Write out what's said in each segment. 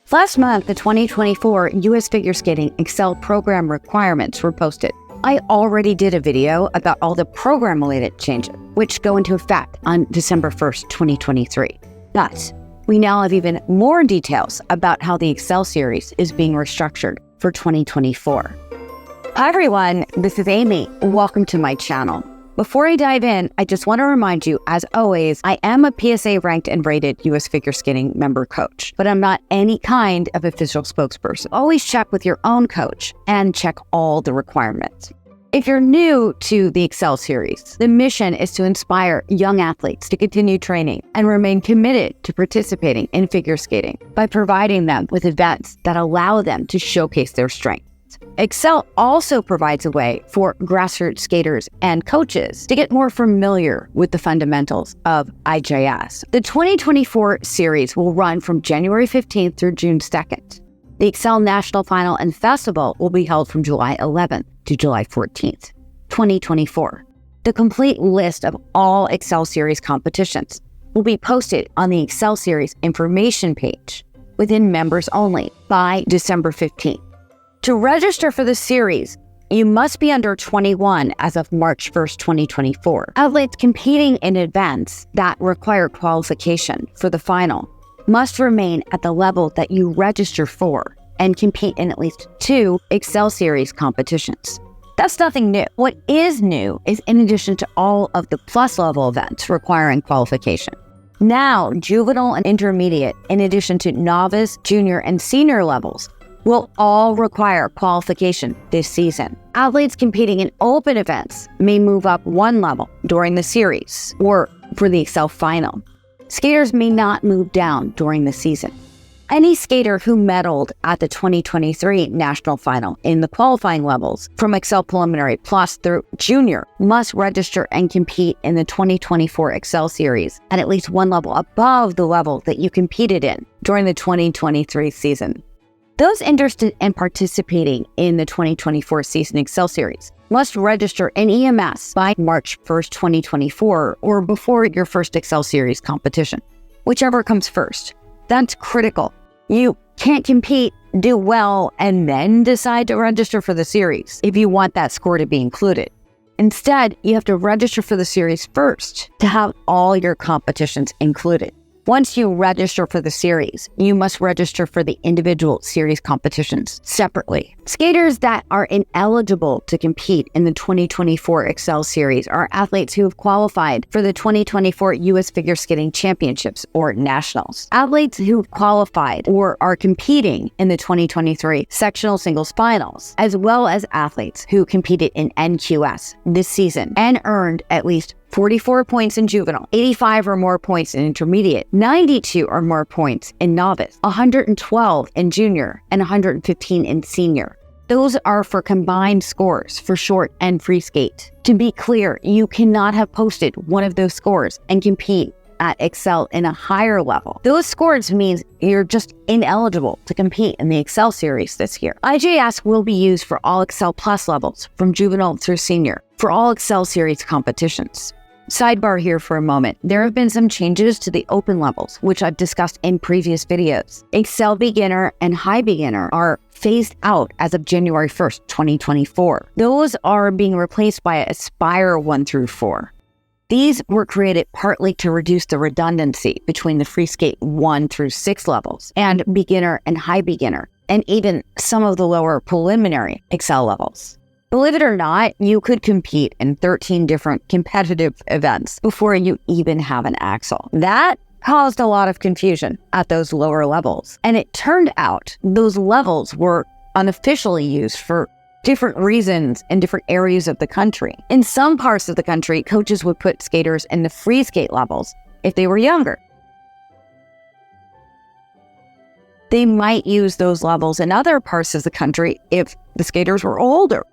Last month, the 2024 U.S. Figure Skating Excel program requirements were posted. I already did a video about all the program-related changes, which go into effect on December 1st, 2023. But we now have even more details about how the Excel series is being restructured for 2024. Hi everyone, this is Amy. Welcome to my channel. Before I dive in, I just want to remind you, as always, I am a PSA ranked and rated U.S. Figure Skating member coach, but I'm not any kind of official spokesperson. Always check with your own coach and check all the requirements. If you're new to the Excel series, the mission is to inspire young athletes to continue training and remain committed to participating in figure skating by providing them with events that allow them to showcase their strengths. Excel also provides a way for grassroots skaters and coaches to get more familiar with the fundamentals of IJS. The 2024 series will run from January 15th through June 2nd. The Excel National Final and Festival will be held from July 11th to July 14th, 2024. The complete list of all Excel Series competitions will be posted on the Excel Series information page within members only by December 15th. To register for the series, you must be under 21 as of March 1st, 2024. Athletes competing in events that require qualification for the final must remain at the level that you register for and compete in at least 2 Excel Series competitions. That's nothing new. What is new is in addition to all of the plus level events requiring qualification. Now, juvenile and intermediate, in addition to novice, junior, and senior levels, will all require qualification this season. Athletes competing in open events may move up 1 level during the series or for the Excel final. Skaters may not move down during the season. Any skater who medaled at the 2023 National Final in the qualifying levels from Excel Preliminary Plus through Junior must register and compete in the 2024 Excel Series at least 1 level above the level that you competed in during the 2023 season. Those interested in participating in the 2024 season Excel Series must register in EMS by March 1st, 2024, or before your first Excel Series competition, whichever comes first. That's critical. You can't compete, do well, and then decide to register for the series if you want that score to be included. Instead, you have to register for the series first to have all your competitions included. Once you register for the series, you must register for the individual series competitions separately. Skaters that are ineligible to compete in the 2024 Excel Series are athletes who have qualified for the 2024 U.S. Figure Skating Championships or Nationals. Athletes who have qualified or are competing in the 2023 Sectional Singles Finals, as well as athletes who competed in NQS this season and earned at least 44 points in juvenile, 85 or more points in intermediate, 92 or more points in novice, 112 in junior, and 115 in senior. Those are for combined scores for short and free skate. To be clear, you cannot have posted one of those scores and compete at Excel in a higher level. Those scores means you're just ineligible to compete in the Excel Series this year. IJS will be used for all Excel Plus levels from juvenile through senior for all Excel Series competitions. Sidebar here for a moment. There have been some changes to the open levels, which I've discussed in previous videos. Excel Beginner and High Beginner are phased out as of January 1st, 2024. Those are being replaced by Aspire 1 through 4. These were created partly to reduce the redundancy between the Free Skate 1 through 6 levels and Beginner and High Beginner, and even some of the lower preliminary Excel levels. Believe it or not, you could compete in 13 different competitive events before you even have an axle. That caused a lot of confusion at those lower levels. And it turned out those levels were unofficially used for different reasons in different areas of the country. In some parts of the country, coaches would put skaters in the free skate levels if they were younger. They might use those levels in other parts of the country if the skaters were older.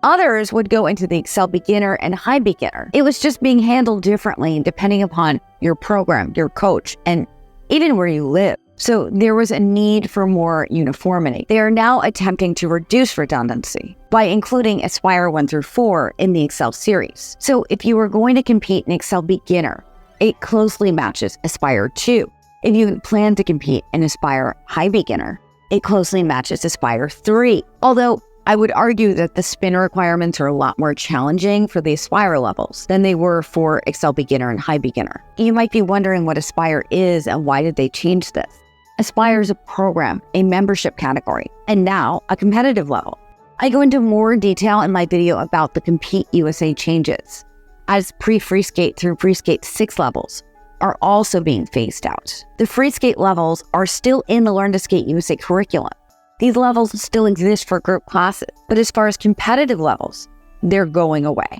Others would go into the Excel Beginner and High Beginner. It was just being handled differently depending upon your program, your coach, and even where you live. So there was a need for more uniformity. They are now attempting to reduce redundancy by including Aspire 1 through 4 in the Excel series. So if you were going to compete in Excel Beginner, it closely matches Aspire 2. If you plan to compete in Aspire High Beginner, it closely matches Aspire 3. Although I would argue that the spin requirements are a lot more challenging for the Aspire levels than they were for Excel Beginner and High Beginner. You might be wondering what Aspire is and why did they change this? Aspire is a program, a membership category, and now a competitive level. I go into more detail in my video about the Compete USA changes, as pre-free skate through free skate 6 levels are also being phased out. The free skate levels are still in the Learn to Skate USA curriculum. These levels still exist for group classes, but as far as competitive levels, they're going away.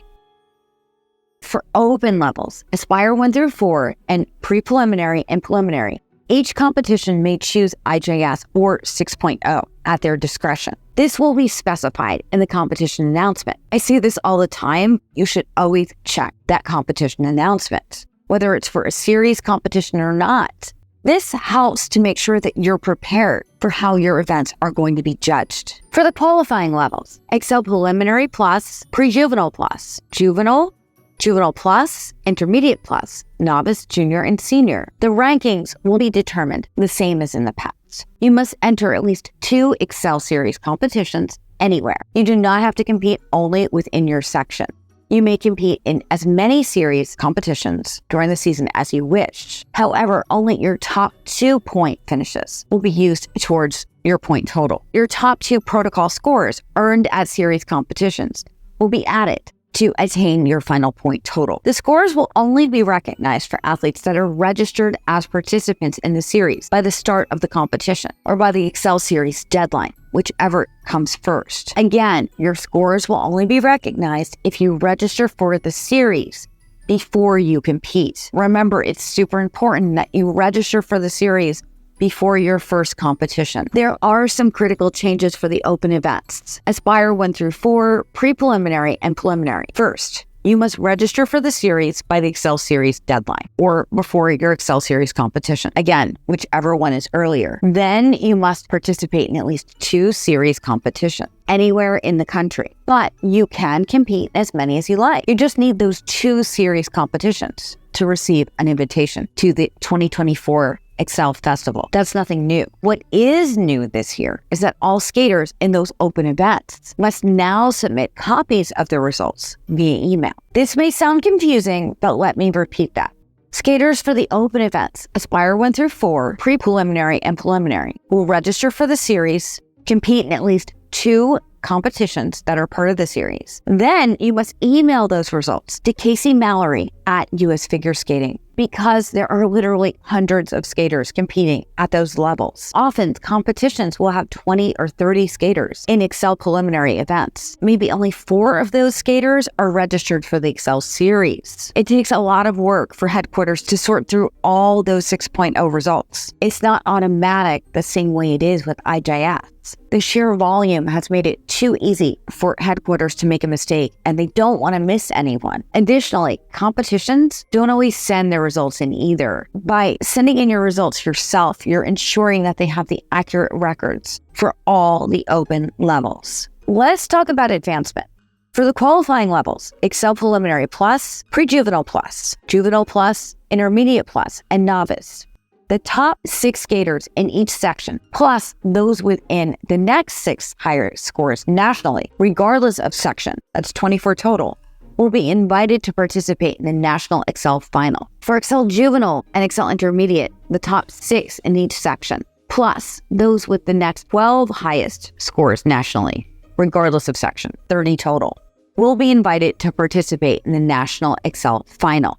For open levels, Aspire 1 through 4 and pre-preliminary and preliminary, each competition may choose IJS or 6.0 at their discretion. This will be specified in the competition announcement. I see this all the time. You should always check that competition announcement, whether it's for a series competition or not. This helps to make sure that you're prepared for how your events are going to be judged. For the qualifying levels, Excel Preliminary Plus, Pre-Juvenile Plus, Juvenile, Juvenile Plus, Intermediate Plus, Novice, Junior, and Senior. The rankings will be determined the same as in the past. You must enter at least 2 Excel Series competitions anywhere. You do not have to compete only within your section. You may compete in as many series competitions during the season as you wish. However, only your top 2 point finishes will be used towards your point total. Your top 2 protocol scores earned at series competitions will be added to attain your final point total. The scores will only be recognized for athletes that are registered as participants in the series by the start of the competition or by the Excel Series deadline, whichever comes first. Again, your scores will only be recognized if you register for the series before you compete. Remember, it's super important that you register for the series before your first competition. There are some critical changes for the open events. Aspire 1 through 4, pre-preliminary and preliminary. First, you must register for the series by the Excel Series deadline or before your Excel Series competition. Again, whichever one is earlier. Then you must participate in at least 2 series competitions anywhere in the country. But you can compete as many as you like. You just need those 2 series competitions to receive an invitation to the 2024 Excel Festival. That's nothing new. What is new this year is that all skaters in those open events must now submit copies of their results via email. This may sound confusing, but let me repeat that. Skaters for the open events, Aspire 1 through 4, pre-preliminary and preliminary, will register for the series, compete in at least 2 competitions that are part of the series. Then you must email those results to Casey Mallory at US Figure Skating, because there are literally hundreds of skaters competing at those levels. Often, competitions will have 20 or 30 skaters in Excel preliminary events. Maybe only 4 of those skaters are registered for the Excel Series. It takes a lot of work for headquarters to sort through all those 6.0 results. It's not automatic the same way it is with IJS. The sheer volume has made it too easy for headquarters to make a mistake, and they don't want to miss anyone. Additionally, competitions don't always send their results in either. By sending in your results yourself, you're ensuring that they have the accurate records for all the open levels. Let's talk about advancement. For the qualifying levels, Excel Preliminary Plus, Pre-Juvenile Plus, Juvenile Plus, Intermediate Plus, and Novice. The top 6 skaters in each section, plus those within the next 6 higher scores nationally, regardless of section, that's 24 total, will be invited to participate in the National Excel Final. For Excel Juvenile and Excel Intermediate, the top 6 in each section, plus those with the next 12 highest scores nationally, regardless of section, 30 total, will be invited to participate in the National Excel Final.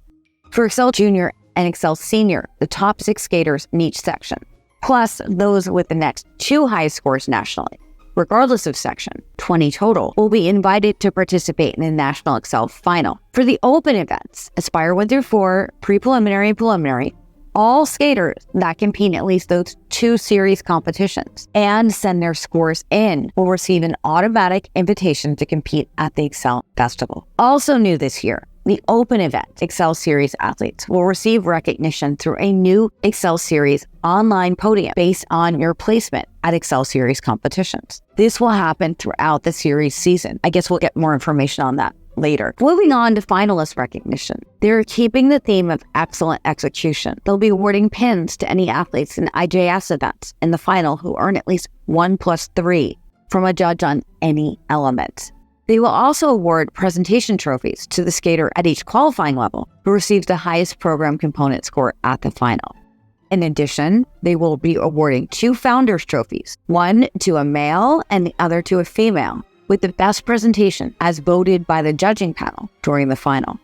For Excel Junior and Excel Senior, the top 6 skaters in each section, plus those with the next 2 highest scores nationally, regardless of section, 20 total, will be invited to participate in the National Excel Final. For the open events, Aspire 1 through 4, pre-preliminary and preliminary, all skaters that compete in at least those 2 series competitions and send their scores in will receive an automatic invitation to compete at the Excel Festival. Also new this year, The open event Excel Series athletes will receive recognition through a new Excel Series online podium based on your placement at Excel Series competitions. This will happen throughout the series season. I guess we'll get more information on that later. Moving on to finalist recognition. They're keeping the theme of excellent execution. They'll be awarding pins to any athletes in IJS events in the final who earn at least 1+3 from a judge on any element. They will also award presentation trophies to the skater at each qualifying level who receives the highest program component score at the final. In addition, they will be awarding 2 founders trophies, one to a male and the other to a female, with the best presentation as voted by the judging panel during the final.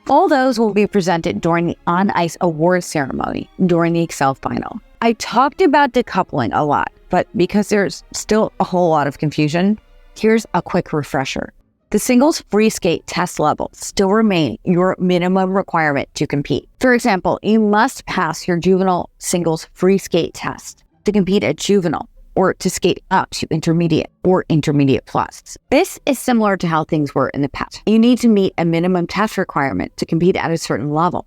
All those will be presented during the on-ice award ceremony during the Excel final. I talked about decoupling a lot, but because there's still a whole lot of confusion, here's a quick refresher. The singles free skate test level still remain your minimum requirement to compete. For example, you must pass your juvenile singles free skate test to compete at juvenile or to skate up to intermediate or intermediate plus. This is similar to how things were in the past. You need to meet a minimum test requirement to compete at a certain level.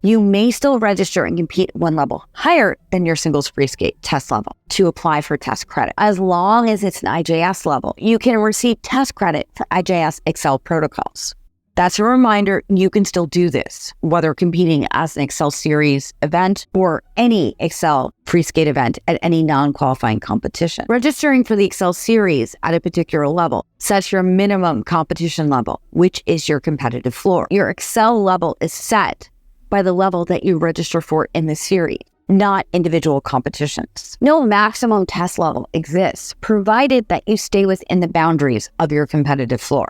You may still register and compete one level higher than your singles free skate test level to apply for test credit. As long as it's an IJS level, you can receive test credit for IJS Excel protocols. That's a reminder you can still do this, whether competing as an Excel Series event or any Excel free skate event at any non-qualifying competition. Registering for the Excel Series at a particular level sets your minimum competition level, which is your competitive floor. Your Excel level is set by the level that you register for in the series, not individual competitions. No maximum test level exists, provided that you stay within the boundaries of your competitive floor.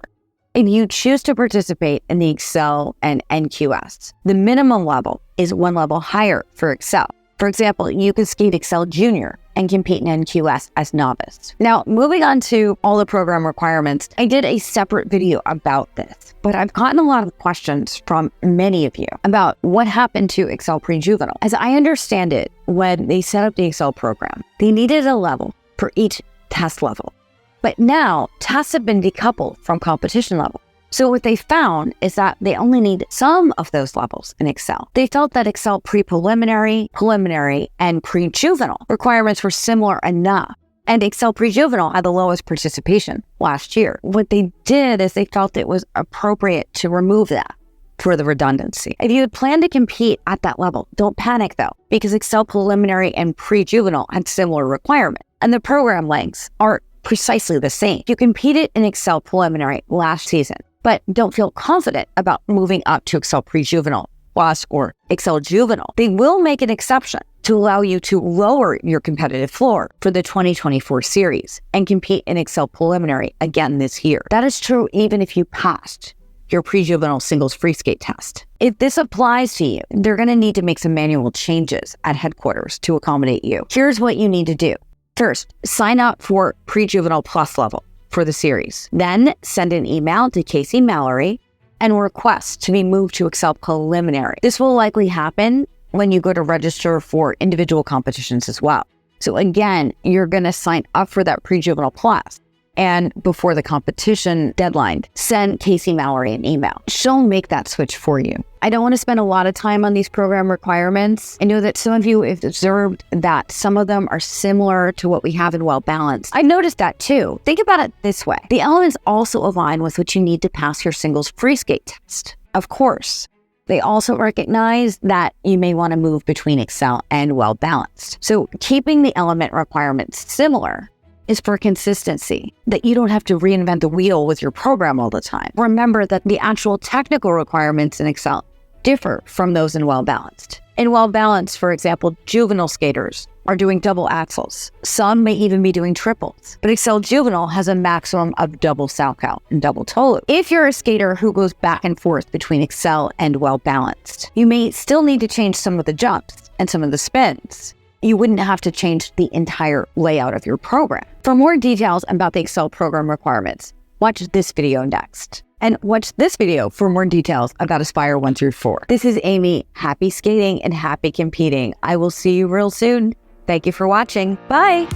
If you choose to participate in the Excel and NQS, the minimum level is one level higher for Excel. For example, you can skate Excel Junior and compete in NQS as novice. Now, moving on to all the program requirements, I did a separate video about this, but I've gotten a lot of questions from many of you about what happened to Excel Pre-Juvenile. As I understand it, when they set up the Excel program, they needed a level for each test level. But now, tests have been decoupled from competition level. So what they found is that they only need some of those levels in Excel. They felt that Excel pre-preliminary, preliminary, and pre-juvenile requirements were similar enough. And Excel pre-juvenile had the lowest participation last year. What they did is they felt it was appropriate to remove that for the redundancy. If you had planned to compete at that level, don't panic though, because Excel preliminary and pre-juvenile had similar requirements, and the program lengths are precisely the same. You competed in Excel preliminary last season, but don't feel confident about moving up to Excel pre-juvenile plus or Excel juvenile. They will make an exception to allow you to lower your competitive floor for the 2024 series and compete in Excel preliminary again this year. That is true even if you passed your pre-juvenile singles free skate test. If this applies to you, they're going to need to make some manual changes at headquarters to accommodate you. Here's what you need to do. First, sign up for Pre-Juvenile Plus level for the series. Then send an email to Casey Mallory and request to be moved to Excel Preliminary. This will likely happen when you go to register for individual competitions as well. So again, you're going to sign up for that Pre-Juvenile Plus. And before the competition deadline, send Casey Mallory an email. She'll make that switch for you. I don't want to spend a lot of time on these program requirements. I know that some of you have observed that some of them are similar to what we have in Well Balanced. I noticed that too. Think about it this way. The elements also align with what you need to pass your singles free skate test. Of course, they also recognize that you may want to move between Excel and Well Balanced. So keeping the element requirements similar is for consistency, that you don't have to reinvent the wheel with your program all the time. Remember that the actual technical requirements in Excel differ from those in Well Balanced. In Well Balanced, for example, juvenile skaters are doing double axles. Some may even be doing triples, but Excel Juvenile has a maximum of double salchow and double toe loop. If you're a skater who goes back and forth between Excel and Well Balanced, you may still need to change some of the jumps and some of the spins. You wouldn't have to change the entire layout of your program. For more details about the Excel program requirements, watch this video next. And watch this video for more details about Aspire 1 through 4. This is Amy. Happy skating and happy competing. I will see you real soon. Thank you for watching. Bye.